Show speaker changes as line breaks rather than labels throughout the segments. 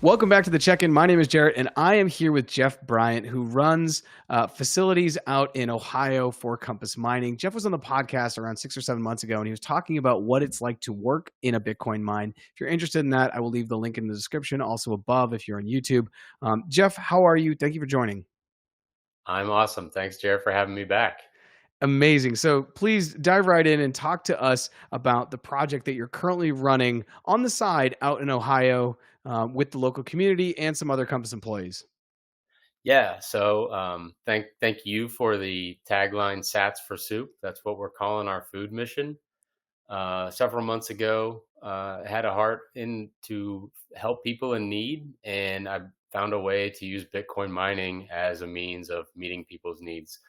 Welcome back to the check-in. My name is Jarrett, and I am here with Jeff Bryant, who runs facilities out in Ohio for Compass Mining. Jeff was on the podcast around 6 or 7 months ago, and he was talking about what it's like to work in a Bitcoin mine. If you're interested in that, I will leave the link in the description, also above if you're on YouTube. Jeff, how are you? Thank you for joining.
I'm awesome. Thanks, Jared, for having me back.
Amazing. So please dive right in and talk to us about the project that you're currently running on the side out in Ohio with the local community and some other Compass employees.
Yeah, so thank you for the tagline SATS for soup. That's what we're calling our food mission. Several months ago, I had a heart in to help people in need, and I found a way to use Bitcoin mining as a means of meeting people's needs.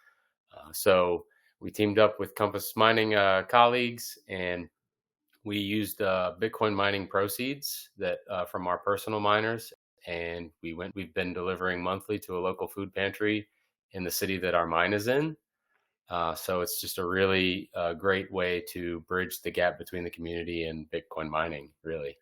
So we teamed up with Compass Mining colleagues, and we used Bitcoin mining proceeds that from our personal miners, and we've been delivering monthly to a local food pantry in the city that our mine is in. So it's just a really great way to bridge the gap between the community and Bitcoin mining, really.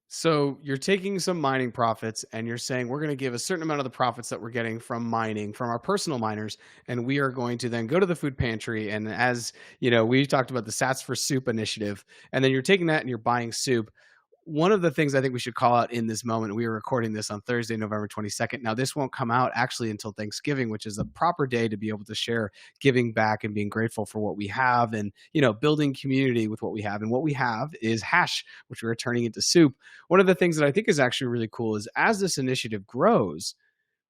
So you're taking some mining profits and you're saying we're going to give a certain amount of the profits that we're getting from mining from our personal miners, and we are going to then go to the food pantry. And as you know, we talked about the Sats for Soup initiative, and then you're taking that and you're buying soup. One of the things I think we should call out in this moment, we are recording this on Thursday, November 22nd. Now, this won't come out actually until Thanksgiving, which is a proper day to be able to share giving back and being grateful for what we have and, building community with what we have. And what we have is hash, which we're turning into soup. One of the things that I think is actually really cool is as this initiative grows,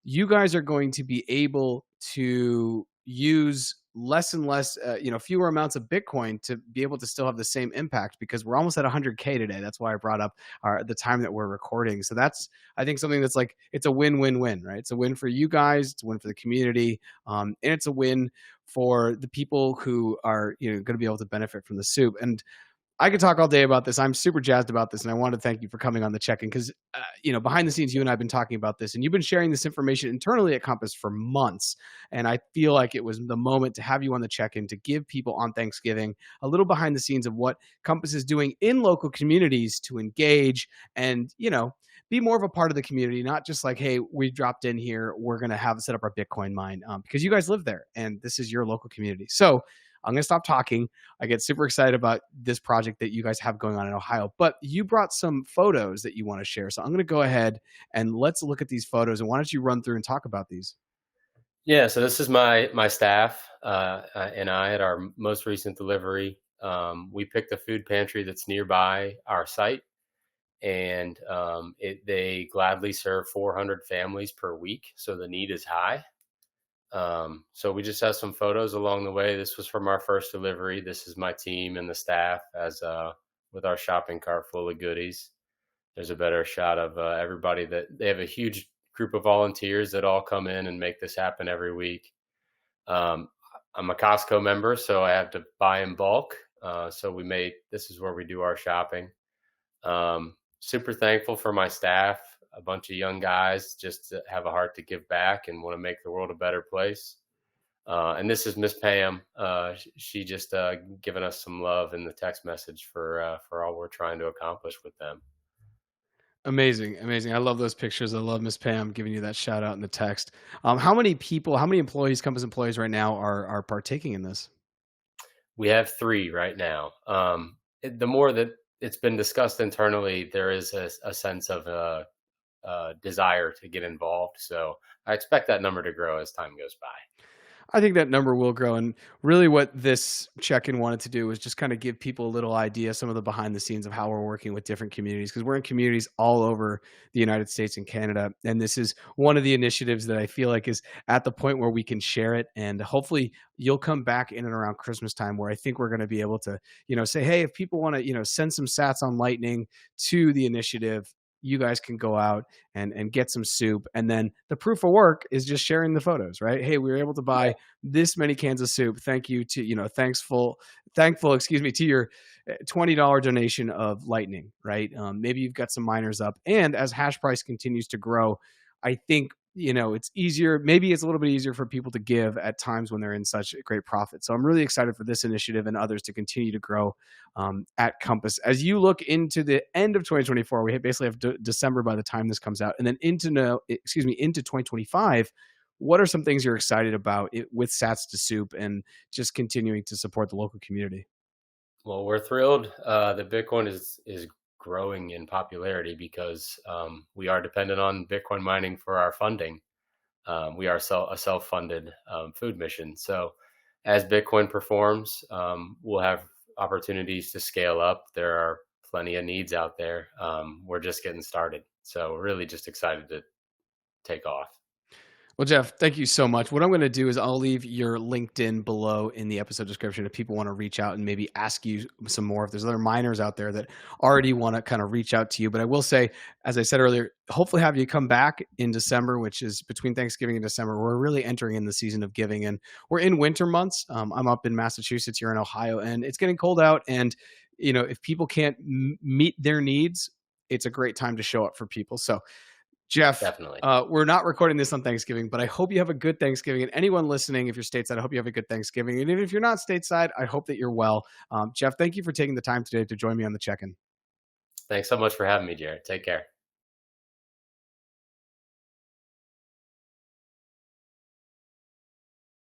you guys are going to be able to use less and less, fewer amounts of Bitcoin to be able to still have the same impact because we're almost at 100K today. That's why I brought up the time that we're recording. So that's, I think, something that's like, it's a win-win-win, right? It's a win for you guys, it's a win for the community, and it's a win for the people who are, going to be able to benefit from the soup. And I could talk all day about this. I'm super jazzed about this, and I want to thank you for coming on the check-in because, behind the scenes, you and I have been talking about this, and you've been sharing this information internally at Compass for months. And I feel like it was the moment to have you on the check-in to give people on Thanksgiving a little behind the scenes of what Compass is doing in local communities to engage and, be more of a part of the community, not just like, hey, we dropped in here, we're going to have set up our Bitcoin mine because you guys live there and this is your local community. So I'm going to stop talking. I get super excited about this project that you guys have going on in Ohio, but you brought some photos that you want to share. So I'm going to go ahead and let's look at these photos. And why don't you run through and talk about these?
Yeah, so this is my staff and I at our most recent delivery. We picked a food pantry that's nearby our site, and they gladly serve 400 families per week, so the need is high. So we just have some photos along the way. This was from our first delivery. This is my team and the staff as with our shopping cart full of goodies. There's a better shot of everybody that they have a huge group of volunteers that all come in and make this happen every week. Um, I'm a Costco member, so I have to buy in bulk. So this is where we do our shopping. Super thankful for my staff, a bunch of young guys just to have a heart to give back and want to make the world a better place. And this is Miss Pam. She just given us some love in the text message for all we're trying to accomplish with them.
Amazing. Amazing. I love those pictures. I love Miss Pam giving you that shout out in the text. How many people, how many employees, Compass employees right now are partaking in this?
We have 3 right now. The more that it's been discussed internally, there is a sense of desire to get involved. So I expect that number to grow as time goes by.
I think that number will grow. And really, what this check in wanted to do was just kind of give people a little idea, some of the behind the scenes of how we're working with different communities, because we're in communities all over the United States and Canada. And this is one of the initiatives that I feel like is at the point where we can share it. And hopefully, you'll come back in and around Christmas time where I think we're going to be able to, say, hey, if people want to, send some sats on Lightning to the initiative, you guys can go out and get some soup. And then the proof of work is just sharing the photos, right? Hey, we were able to buy this many cans of soup. Thank you to, thankful, to your $20 donation of Lightning, right? Maybe you've got some miners up. And as hash price continues to grow, I think it's easier. Maybe it's a little bit easier for people to give at times when they're in such great profit. So I'm really excited for this initiative and others to continue to grow at Compass. As you look into the end of 2024, we basically have December by the time this comes out, and then into no, excuse me, into 2025. What are some things you're excited about with SATS to Soup and just continuing to support the local community?
Well, we're thrilled that Bitcoin is growing in popularity because we are dependent on Bitcoin mining for our funding. We are a self-funded food mission. So as Bitcoin performs, we'll have opportunities to scale up. There are plenty of needs out there. We're just getting started. So we're really just excited to take off.
Well, Jeff, thank you so much. What I'm going to do is I'll leave your LinkedIn below in the episode description if people want to reach out and maybe ask you some more. If there's other miners out there that already want to kind of reach out to you. But I will say, as I said earlier, hopefully have you come back in December, which is between Thanksgiving and December. We're really entering in the season of giving, and we're in winter months. I'm up in Massachusetts, you're in Ohio, and it's getting cold out. And if people can't meet their needs, it's a great time to show up for people. So Jeff,
Definitely.
we're not recording this on Thanksgiving, but I hope you have a good Thanksgiving. And anyone listening, if you're stateside, I hope you have a good Thanksgiving. And even if you're not stateside, I hope that you're well. Jeff, thank you for taking the time today to join me on the check in.
Thanks so much for having me, Jared. Take care.